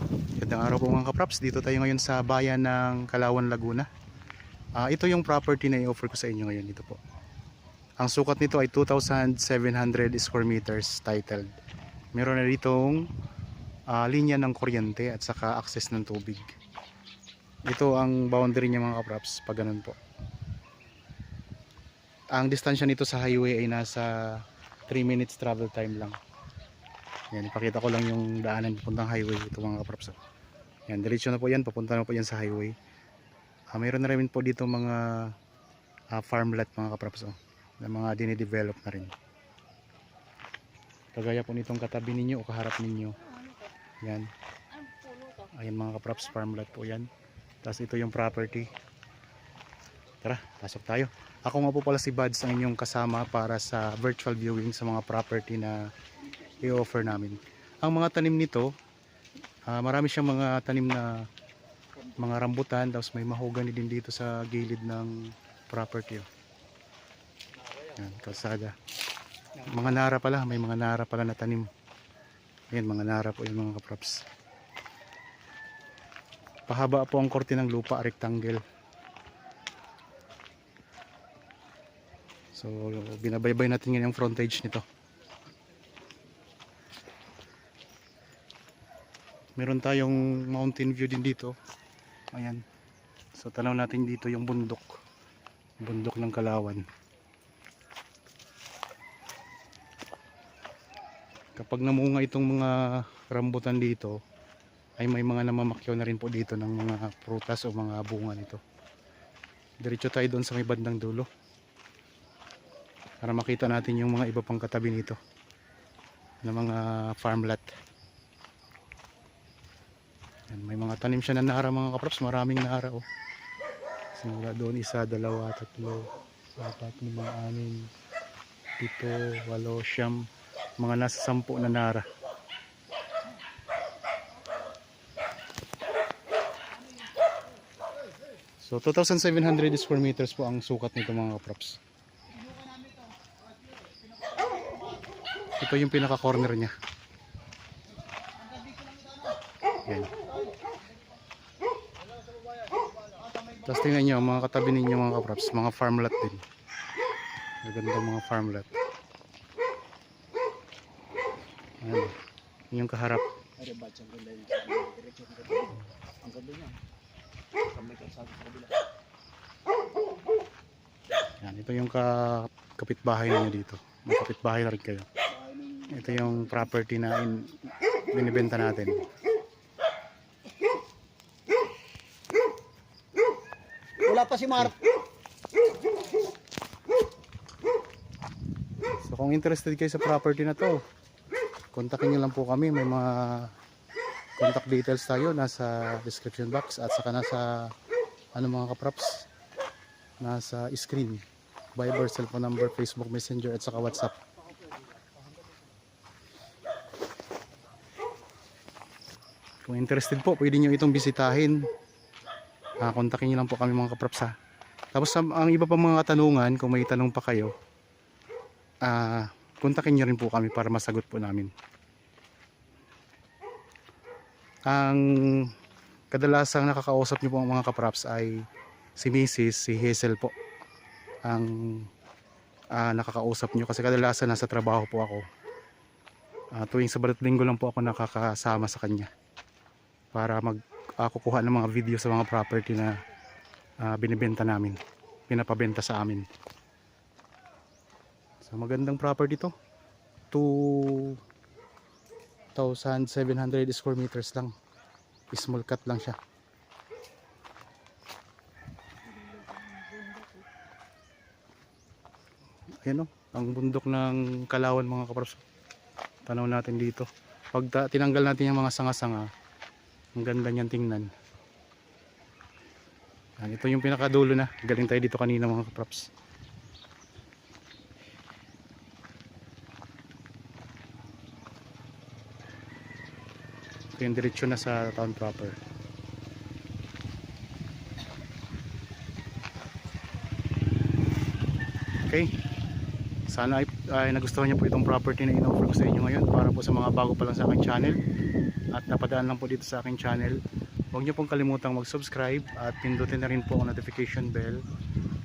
Magandang araw po mga kapraps. Dito tayo ngayon sa bayan ng Kalawan, Laguna. Ito yung property na i-offer ko sa inyo ngayon dito po. Ang sukat nito ay 2,700 square meters titled. Meron na ditong linya ng kuryente at saka access ng tubig. Ito ang boundary niya mga kapraps pag ganun po. Ang distansya nito sa highway ay nasa 3 minutes travel time lang. Yan, ipakita ko lang yung daanan papuntang highway ito mga kapraps. Yan, diretso na po yan, papunta na po yan sa highway. Mayroon na rin po dito mga farmland mga kapraps, na mga dinidevelop na rin. Kagaya po nitong katabi ninyo o kaharap ninyo. Yan. Ayan mga kapraps, farmland po yan. Tapos ito yung property. Tara, pasok tayo. Ako nga po pala si Buds, ang inyong kasama para sa virtual viewing sa mga property na i-offer namin. Ang mga tanim nito, marami siyang mga tanim na mga rambutan, tapos may mahogany din dito sa gilid ng property. Yan, kalsada. Mga nara pala, may mga nara pala na tanim. Yan, mga nara po yung mga kaprops. Pahaba po ang korte ng lupa, rectangle. So, binabaybay natin ngayon yung frontage nito. Meron tayong mountain view din dito. Ayan. So tanaw natin dito yung bundok. Bundok ng Kalawan. Kapag namunga itong mga rambutan dito, ay may mga namamakyaw na rin po dito ng mga prutas o mga bunga nito. Diretso tayo doon sa may bandang dulo. Para makita natin yung mga iba pang katabi nito. Na mga farmland. Yan, may mga tanim siya na nara mga kaprops, maraming nara simula doon 1, 2, 3, 4, 5, 6, 7, 8, 9, mga nasa 10 na nara. So 2,700 square meters po ang sukat nito mga kaprops. Ito yung pinaka corner nya. Yan. Tapos tingnan nyo, mga katabi ninyo mga kaprops, mga farmland din. Magandang mga farmland. Ayan. Yung kaharap. Yan, ito yung kapitbahay ninyo dito. May kapitbahay na rin kayo. Ito yung property na binibenta natin. Wala pa si Mark. So kung interested kayo sa property na to, kontakin nyo lang po kami. May mga contact details tayo nasa description box at saka nasa mga kaprops, nasa screen. Viber, cellphone number, Facebook Messenger at saka WhatsApp. Kung interested po, pwede nyo itong bisitahin. Kontakin nyo lang po kami mga kaprops ha. Tapos ang iba pa mga katanungan, kung may tanong pa kayo, kontakin nyo rin po kami para masagot po namin. Ang kadalasang nakakausap nyo po mga kaprops ay si Mrs. si Hazel po. Ang nakakausap nyo kasi kadalasan nasa trabaho po ako. Tuwing Sabado at Linggo lang po ako nakakasama sa kanya para kukuha ng mga video sa mga property na binibenta namin, pinapabenta sa amin. So magandang property to, 2,700 square meters lang, small cut lang siya. Ayan ang bundok ng Kalawan mga kaprops. Tanaw natin dito. Pag tinanggal natin yung mga sanga-sanga, ang ganda niyan tingnan. Ito yung pinakadulo na. Galing tayo dito kanina mga kaprops. Ito yung diretsyo na sa town proper. Okay. Sana ay nagustuhan niyo po itong property na in-offer ko sa inyo ngayon. Para po sa mga bago pa lang sa aking channel at napadaan lang po dito sa aking channel, huwag niyo pong kalimutang mag-subscribe at pindutin na rin po ang notification bell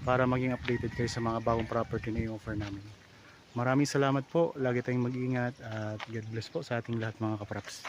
para maging updated kayo sa mga bagong property na i-offer namin. Maraming salamat po, lagi tayong mag-iingat at God bless po sa ating lahat mga kapraps.